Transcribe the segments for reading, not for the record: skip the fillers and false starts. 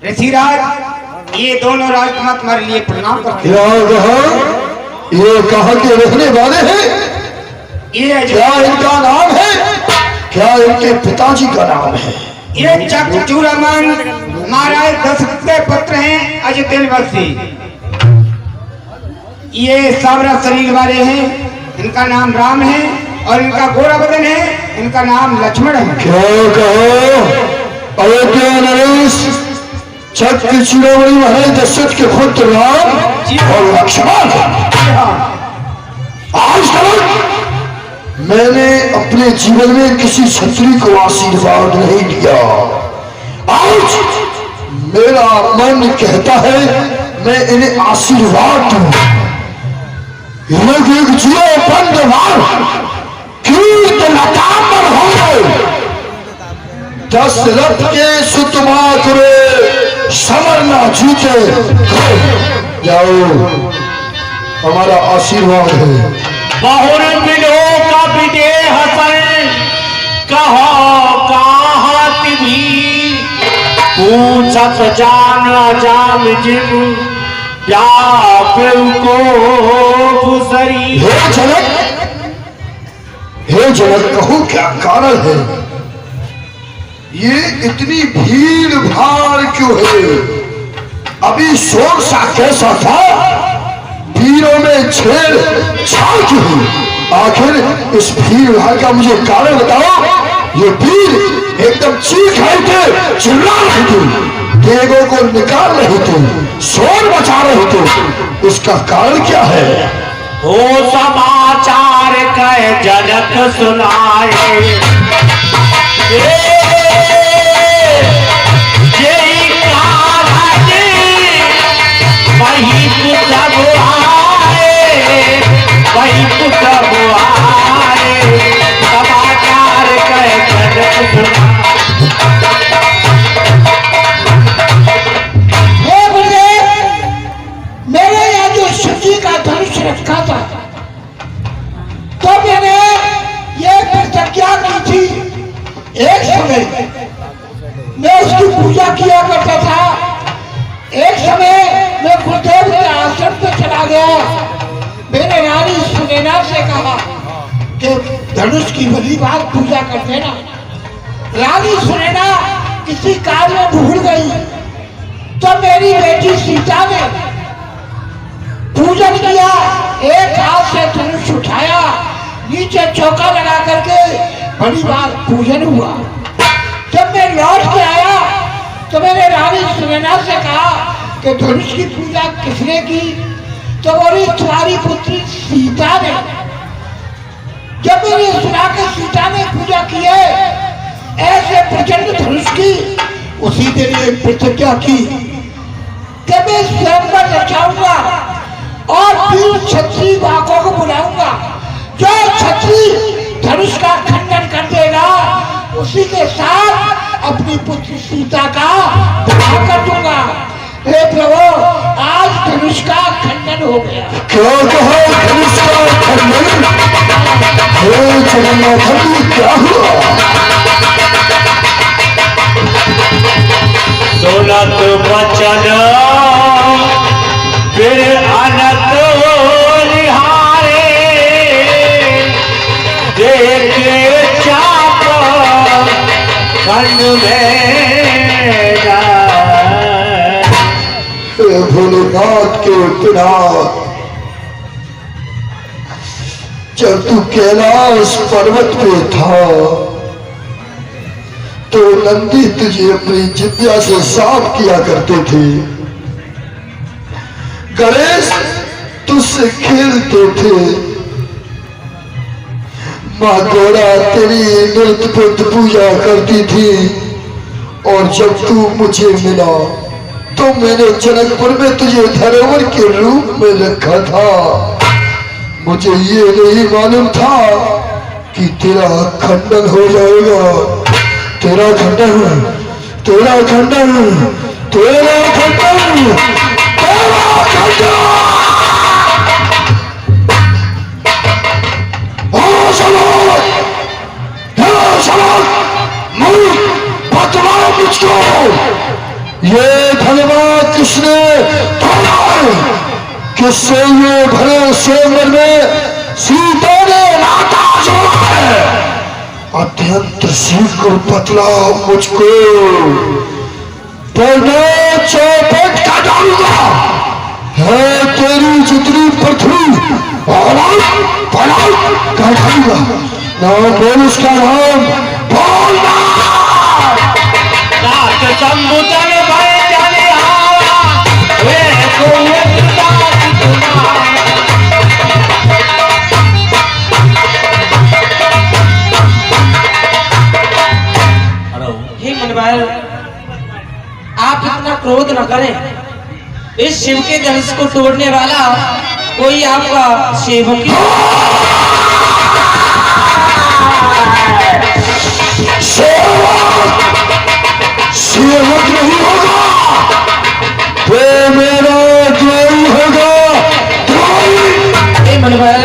ऋषिराज, ये दोनों राजकुमार तुम्हारे लिए प्रणाम करते हैं। ये कहाँ के रहने वाले हैं? ये क्या इनका नाम है? क्या इनके पिताजी का नाम है? ये चकचूड़ामन महाराज दशरथ के पुत्र हैं अजितेंद्रवंशी। ये सावरा शरीर वाले हैं, इनका नाम राम है, और इनका गोरा बदन है, इनका नाम लक्ष्मण है। क्या कहो? अयोध्या नरेश चकचूड़ामणि महाराज दशरथ के पुत्र राम और लक्ष्मण। आज तक मैंने अपने जीवन में किसी क्षत्रिय को आशीर्वाद नहीं दिया। आज मेरा मन कहता है मैं इन्हें आशीर्वाद दूं। युग जियो बंदवार कीर्त लतापर हो गए। दशरथ के सुतमा करे समरना जीते। जाओ, हमारा आशीर्वाद है। बहुरन बिलो का विदेह हसन कहो कहात भी पूछत जान जाम जिम व्याकुल को फुसरी। हे जनक कहो क्या कारण है? ये इतनी भीड़ भाड़ क्यों है? अभी शोर सा कैसा था? भीड़ों में छेड़ छाड़ क्यों हुई? आखिर इस भीड़ भाड़ का मुझे कारण बताओ। ये भीड़ एकदम चीख रहे थे, चिल्ला रहे थे, देवों को निकाल रहे थे, शोर मचा रहे थे। इसका कारण क्या है? हो समाचार कह जनक सुनाए। वही पुत्र आए, वही पुत्र आए, समाचार कह जनक सुनाए। मेरे यहाँ जो सती का धनुष रखा था, तो मैंने ये प्रतिज्ञा की थी। एक समय मैं उसकी पूजा किया करता था। एक समय मैं गुरुदेव के आश्रम पे चला गया। मैंने रानी सुनैना से कहा कि धनुष की भली बात पूजा कर देना। रानी सुनैना किसी कार्य में भूल गई, तो मेरी बेटी सीता ने पूजन किया। एक हाथ से धनुष उठाया, नीचे चौका लगा करके बड़ी बात पूजन हुआ। जब मैं लौट के आया तो मैंने रानी सुनैना से कहा कि धनुष की पूजा किसने की? तो बोली तुम्हारी पुत्री सीता ने। जब मैंने सुना कि सीता ने पूजा की है ऐसे प्रचंड धनुष की, उसी दिन ये प्रतिज्ञा की कि मैं स्वयंवर रचाऊंगा और वीर क्षत्रिय बाकों को बुलाऊंगा। जो क्षत्रिय धनुष का खंडन कर देगा उसी के साथ अपनी पुत्री सीता का विवाह कर दूंगा। हे प्रभु, आज धनुष का खंडन हो गया। क्या कहा? धनुष का खंडन? हे जगन्नाथ, क्या हुआ? सुनत वचन फिर अनत निहारे, देखे चाप खंड में जाए। भोलेनाथ के पिनाथ, जब तू कैलाश पर्वत पे था तो नंदी तुझे अपनी जिद्या से साफ किया करते थे। गणेश तुझसे खेलते थे। माँ गौड़ा तेरी नृत्य बुद्ध पूजा करती थी। और जब तू मुझे मिला तो मैंने जनकपुर में तुझे धरोहर के रूप में रखा था। मुझे ये नहीं मालूम था कि तेरा खंडन हो जाएगा। तेरा खंडन, तेरा खंडन, तेरा खंडन, तेरा खंडन। मुझको ये धन्यवाद किसने तोड़ा है, किससे ये भरे स्वयंवर में सीता ने नाता जोड़ा है। अत्यंत शीघ्र पतला मुझको पहले चौपट का डालूंगा है, तेरी जितनी पृथ्वी का डालूंगा। नाम बोल उसका नाम बोलना। समुद्र भर चले आवा वे कुवता हे मनवाल, आप इतना क्रोध न करें। इस शिव के धनुष को तोड़ने वाला कोई आपका सेवक ही सेवक नहीं होगा, वो मेरा द्रोही होगा। हे मनवाल,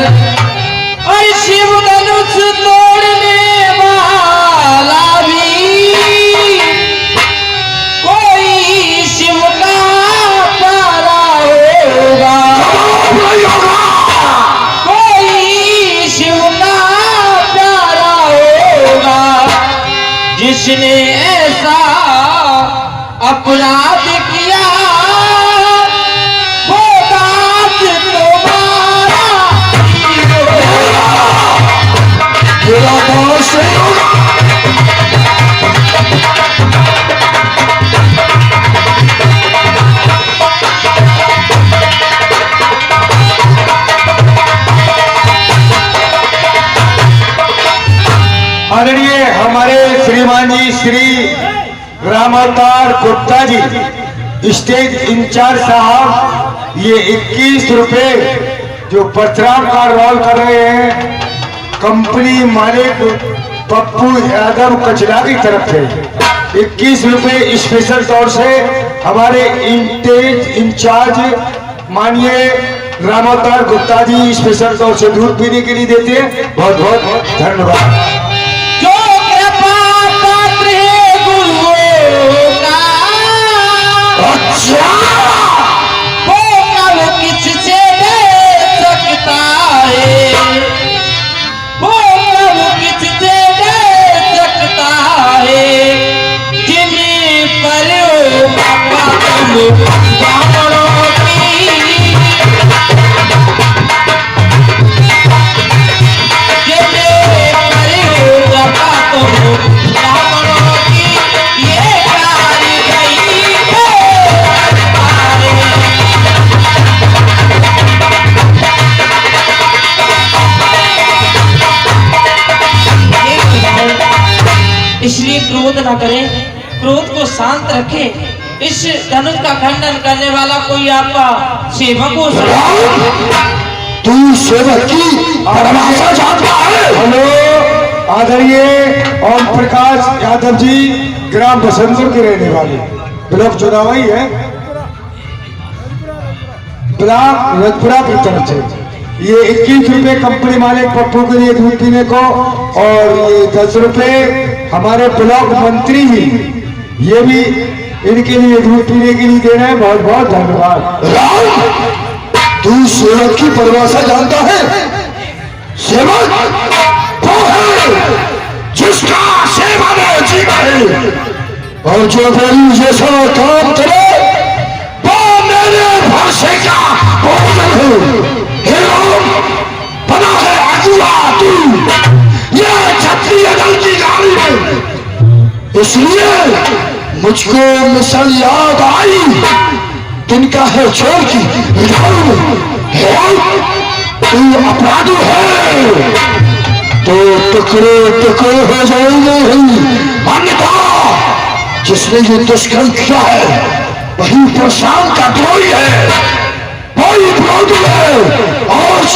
और शिव धनुष तोड़ने वाला भी कोई शिव का प्यारा होगा, कोई शिव का प्यारा होगा, जिसने ऐसा अपराध किया वो बात तुम्हारा मेरा दास नहीं होगा। आदरणीय हमारे श्रीमान जी श्री रामावतार गुप्ता जी स्टेज इंचार्ज साहब, ये 21 रुपए जो परशुराम का रोल कर रहे हैं कंपनी मालिक पप्पू यादव कचरा की तरफ से 21 रुपए स्पेशल तौर से हमारे स्टेज इंचार्ज माननीय रामावतार गुप्ता जी स्पेशल तौर से दूध पीने के लिए देते हैं। बहुत बहुत धन्यवाद। जो कृपा पात्र है गुरुओं का, अच्छा वो कब किससे दे सकता है, वो कब किससे दे सकता है, जिन्हीं पर हो बाबा तुम ब्राह्मणों की, जिन्हीं पर हो बाबा तुम ब्राह्मणों की, ये कारी गई है इसलिए क्रोध न करें, क्रोध को शांत रखें। इस धनुष का खंडन करने वाला कोई आपका सेवक हो सकता है। तू सेवक की परिभाषा जानता है? हेलो, आदरणीय ओम प्रकाश यादव जी ग्राम बसंतपुर के रहने वाले, ब्लॉक चुनावी है, ब्लॉक रजपुरा की तरफ से। ये 21 रुपए कंपनी मालिक पप्पू के लिए दूध पीने को, और ये 10 रुपए हमारे ब्लॉक मंत्री भी, ये भी इनके लिए दूध पीने के लिए दे रहे हैं। बहुत बहुत धन्यवाद। तू सेवक की परिभाषा जानता है? सेवक वो है जिसका सेवा में जीवन है, और जो मेरी जैसा काम करे वो मेरे भरोसे का भोजन है। हे राम, बना है अगुआ तू ये क्षत्रिय दल की गाड़ी में, इसलिए मुझको मिसल याद आई तिनका है चोर की। तू अपराधी है तो टुकड़े टुकड़े हो जाएंगे ही, अन्यथा जिसने ये दुष्कर्म किया है वही परशुराम का द्रोही है, वही विरोधी है। आज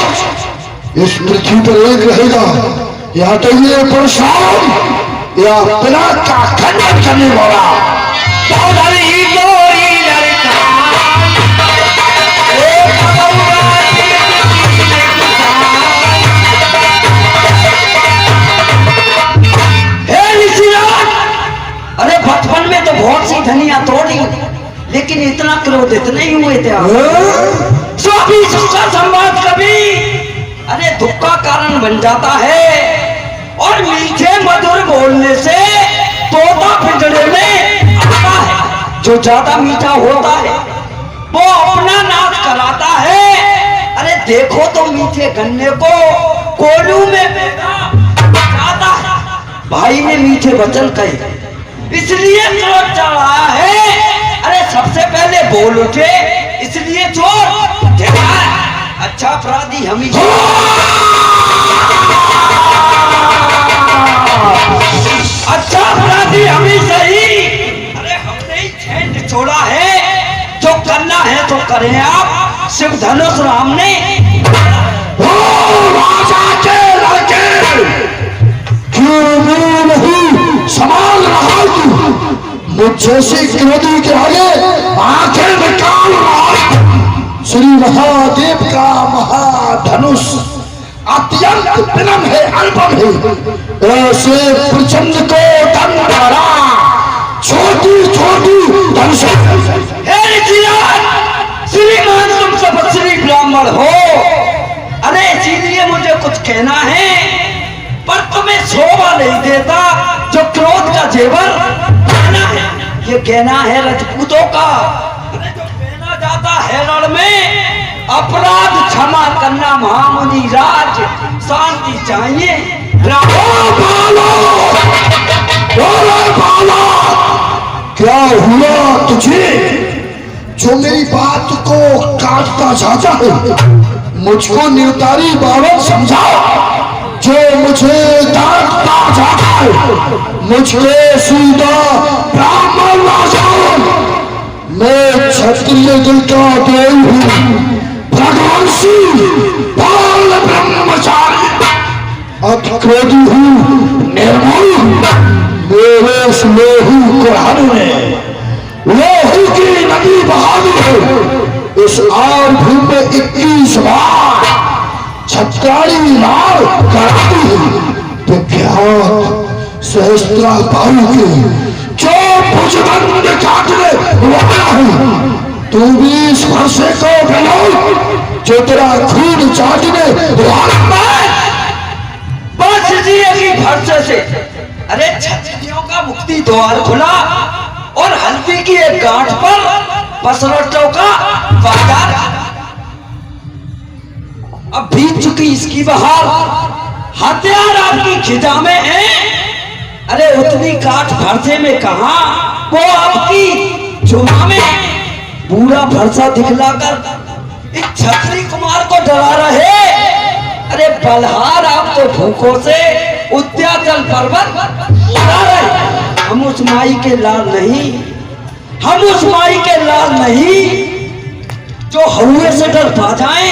इस पृथ्वी पर एक रहेगा, या तो ये परशुराम या पिनाक का खंडन करने वाला। अरे बचपन में तो बहुत सी धनिया तोड़ी, लेकिन लेकिन इतना क्रोधित नहीं हुए थे आप। स्वामी सुख का संवाद कभी अरे दुख का कारण बन जाता है, और मीठे मधुर बोलने से तोता पिंजरे में आता है। जो ज्यादा मीठा होता है वो अपना नाश कराता है। अरे देखो तो मीठे गन्ने को कोलू में जाता है। भाई ने मीठे वचन कहे इसलिए चोट चढ़ाया है। अरे सबसे पहले बोल उठे इसलिए चोट देखा। अच्छा अपराधी हम ही, अच्छा अपराधी हम ही सही। अरे हमने ही झंड छोड़ा है, जो करना है तो करें आप। शिव धनुष राम ने राजा के लड़के क्यों नहीं संभाल रहा तू? मुझ जैसे क्रोधी के आगे आंखें निकाल रहा। श्री महादेव का महाधनुष अत्यंत विनम्र है, अल्पम है। ऐसे प्रचंड को दंड करा छोटी छोटी धनुष। श्रीमान तुम सब श्री ब्राह्मण हो। अरे इसीलिए मुझे कुछ कहना है, पर तुम्हें शोभा नहीं देता जो क्रोध का जेवर कहना है। ये कहना है राजपूतों का। अरे जो कहना जाता है रण में अपराध क्षमा करना महामुनि राज, शांति चाहिए। क्या हुआ तुझे जो मेरी बात को काटता जाता है? मुझको निर्तारी बावल समझाओ जो मुझे डांटता जाता है। मुझे सीधा ब्राह्मण राजा, मैं क्षत्रिय दिल का देव हूँ, भगवंशी बाल ब्रह्मचारी, अक्रोधी हूँ, निर्मल। मेरे स्नेही कुरहर में लोहू की नदी बहादुर है। इस आर भूमि में 21 बार छटकारी लाल कराती है। विख्यात सहस्त्रा बाहु के जो भुजबंद काटने वाला है। तू 20 वर्षे को बिलो जो तेरा खून चाटने वाला है। बस की भरसे से अरे क्षत्रियों का मुक्ति द्वार खुला, और हल्दी की एक गांठ पर पसरटों का बाजार। अब बीत चुकी इसकी बहार, हथियार आपकी खिजा में है। अरे उतनी काठ भरसे में कहा, वो आपकी जुमा में। बूढ़ा भरसा दिखलाकर इस छत्री कुमार को डरा रहे। अरे बलहार आप तो भूखों से उद्याचल पर्वत उड़ा रहे। हम उस माई के लाल नहीं, हम उस माई के लाल नहीं जो हौए से डर पा जाए।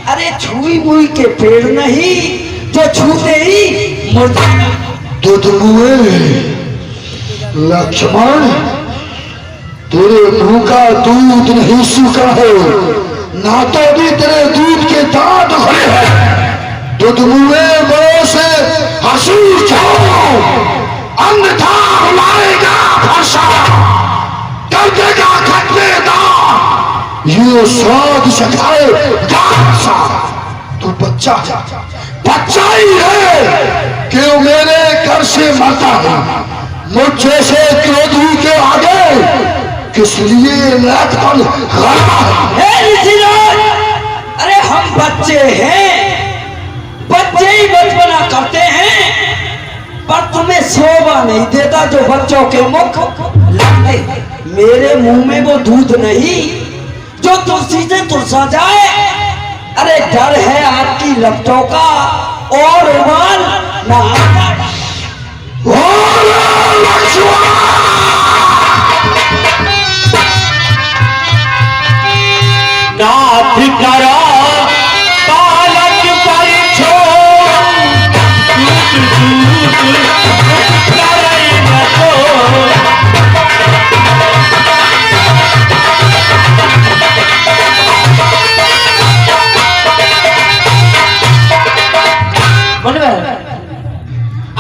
अरे छुई मुई के पेड़ नहीं जो छूते ही मुर्दा। दुधमुए लक्ष्मण, तेरे मुंह का दूध नहीं सूखा है, ना तो भी तेरे दूध के दांत भरे हैं। दुधमुए बड़ों से हंसी जाओ, अन्यथा लाएगा फरसा, कर देगा खतरेदार, ये स्वाद चखाए गासा। तू बच्चा ही है, क्यों मेरे घर से मरता है? मुझ जैसे क्रोधी के आगे किस लिए लड़खड़ खड़ा है? अरे हम बच्चे हैं, बच्चे ही बचपना करते हैं, पर तुम्हें शोभा नहीं देता जो बच्चों के मुख लगते। मेरे मुंह में वो दूध नहीं जो तुलसी से तुलसा जाए। अरे डर है आपकी लपटों का, और उबाल ना नाथ करो पालक पर छोड़, करे न छोड़।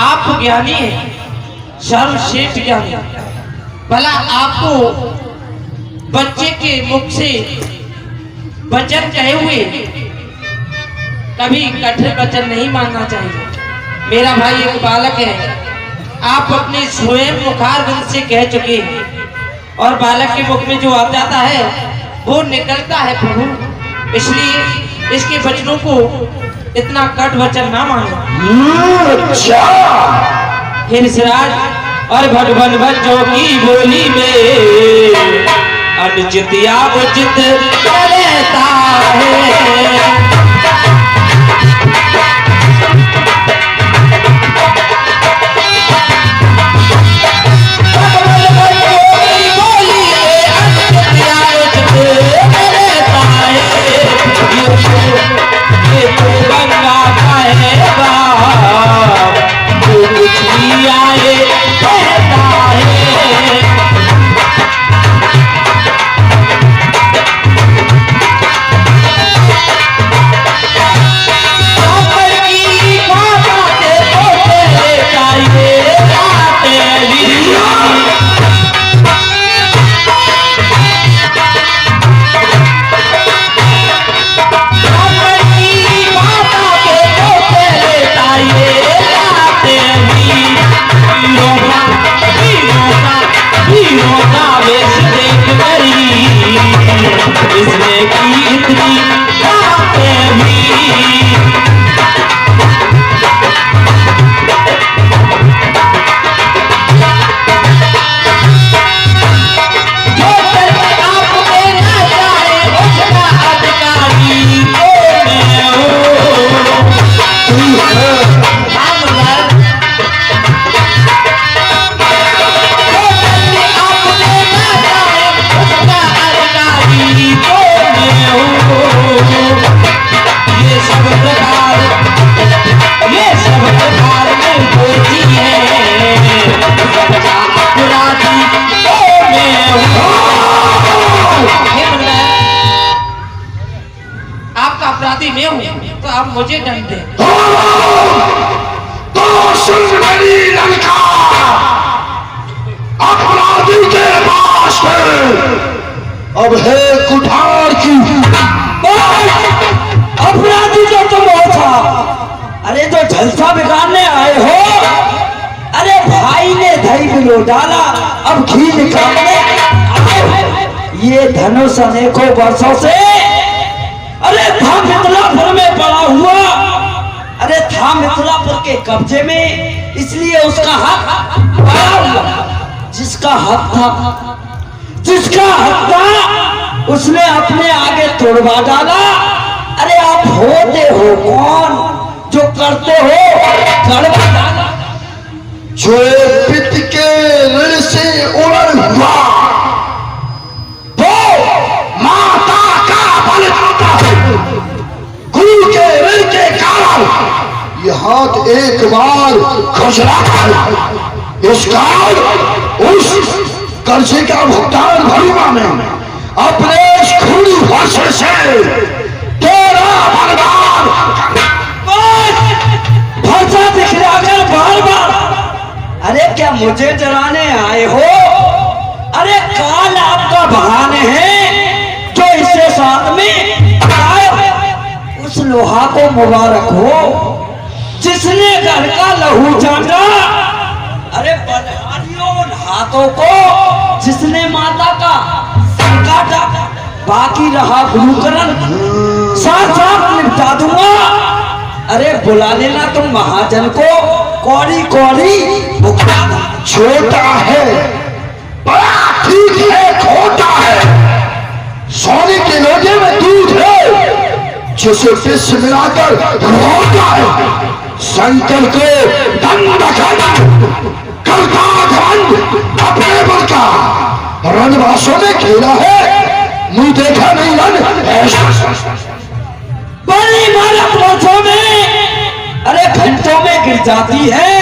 आप ज्ञानी हैं, सर्वश्रेष्ठ ज्ञानी। भला आपको बच्चे के मुख से वचन कहे हुए कभी कठिन वचन नहीं मानना चाहिए। मेरा भाई एक बालक है, आप अपने स्वयं मुखार बंद से कह चुके हैं और बालक के मुख में जो आ जाता है वो निकलता है प्रभु, इसलिए इसके वचनों को इतना कट वचन ना मानो। अच्छा फिर सिराज और भगवान बच्चों की बोली में अनुचित या उचित रहता है। मैं हूं तो आप मुझे दंड दें। तो सुन मेरी लड़का, अपराधी के पास अब है कुठार की। अपराधी जो तुम हो था, अरे जो जलसा बिगाड़ने आए हो, अरे भाई ने दही बिलो डाला, अब घी निकालने आए हो। ये धनुष अनेकों वर्षों से अरे था मिथिलापुर में पड़ा हुआ, अरे था मिथिलापुर के कब्जे में, इसलिए उसका हक पड़ा हुआ। जिसका हक था उसने अपने आगे तोड़वा डाला। अरे आप होते हो कौन जो करते हो गड़बड़ डाला? जो पिता के ऋण से उड़न हुआ वो माता का बल खाता है। गुरु के ऋण के कारण ये हाथ एक बार खजरा है। इस कारण उस कर्जे का भुगतान भरूंगा मैं अपने इस खूनी वर्ष से। तेरा बर्बाद भाषा दिखलाकर बार बार, अरे क्या मुझे डराने आए हो? अरे काल आपका बहाने हैं जो इससे साथ में आए। उस लोहा को मुबारक हो जिसने घर का लहू चाटा। अरे बलहारियों उन हाथों को जिसने माता का सर काटा। बाकी रहा गुरुकरण साथ साथ निपटा दूंगा। अरे बुला लेना तुम महाजन को, कौड़ी कौड़ी भुगता। छोटा है बड़ा ठीक है, खोटा है सोने के लोटे में दूध है जिसे विष मिलाकर रोता है। शंकर को दंड करता अपने बल का रणवासों में खेला है। मुझे देखा नहीं रण ऐसा बड़ी मारत वर्षों में, अरे घंटों में गिर जाती है।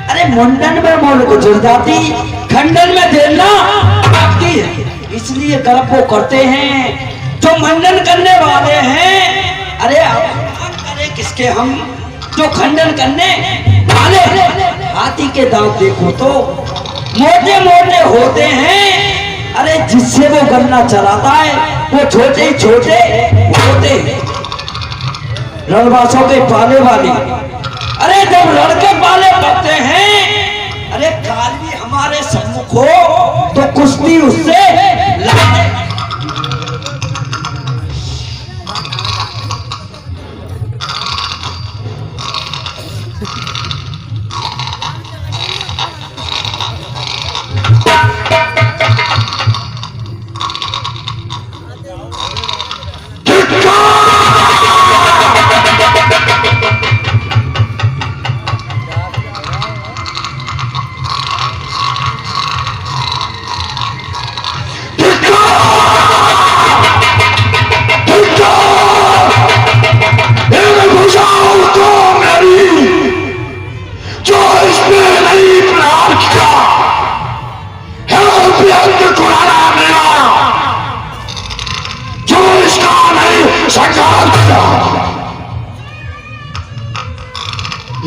अरे मुंडन में मोड़ गुजर जाती, खंडन में देना लगती है। इसलिए गर्व वो करते हैं जो मंडन करने वाले हैं। अरे अपमान करे किसके हम जो खंडन करने वाले। हाथी के दांत देखो तो मोटे मोटे होते हैं, अरे जिससे वो गन्ना चलाता है वो छोटे ही छोटे होते रणवासों के पाले वाले। अरे जब लड़के पाले पड़ते हैं, अरे काल भी हमारे सम्मुख हो तो कुश्ती उससे लड़ते।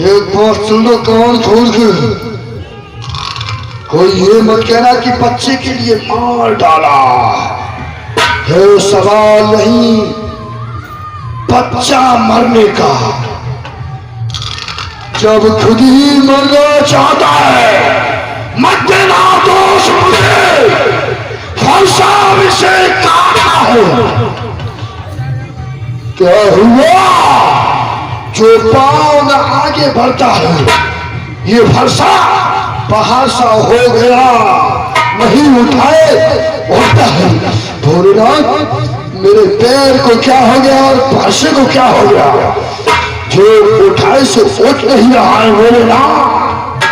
एक बात सुन लो कान खोल के, कोई ये मत कहना कि बच्चे के लिए मार डाला है। सवाल नहीं बच्चा मरने का, जब खुद ही मरना चाहता है मत देना दोष मुझे, फरसा विषय काटना हो। क्या हुआ? जो पांव न आगे बढ़ता है ये फरसा पहाड़ सा हो गया, नहीं उठाए उठता है। भोलेनाथ मेरे पैर को क्या हो गया और फरसे को क्या हो गया, जो उठाए से उठ नहीं रहा है भोलेनाथ।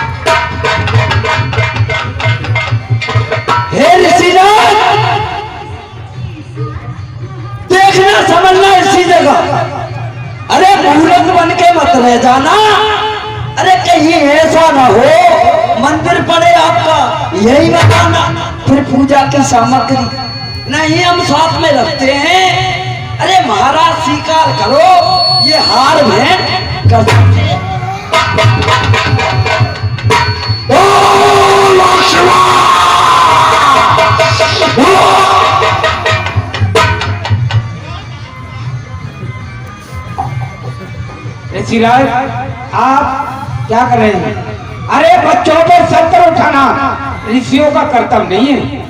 हे ऋषिनाथ, देखना समझना इसी जगह। अरे मूर्ख बन के मत रह जाना। अरे कहीं ऐसा ना हो मंदिर पड़े आपका, यही बताना। फिर पूजा की सामग्री नहीं हम साथ में रखते हैं। अरे महाराज स्वीकार करो, ये हार भेंट कर सकते हैं। ऋषिराज आप क्या कर रहे हैं? अरे बच्चों पर सत्तर उठाना ऋषियों का कर्तव्य नहीं है।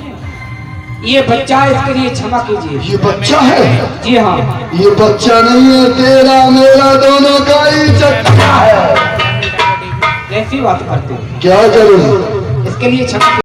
ये बच्चा है, इसके लिए क्षमा कीजिए। ये बच्चा है? जी हाँ। ये बच्चा नहीं है, तेरा मेरा दोनों का ही चच्चा है। कैसी बात करते हो? क्या करूं? इसके लिए क्षमा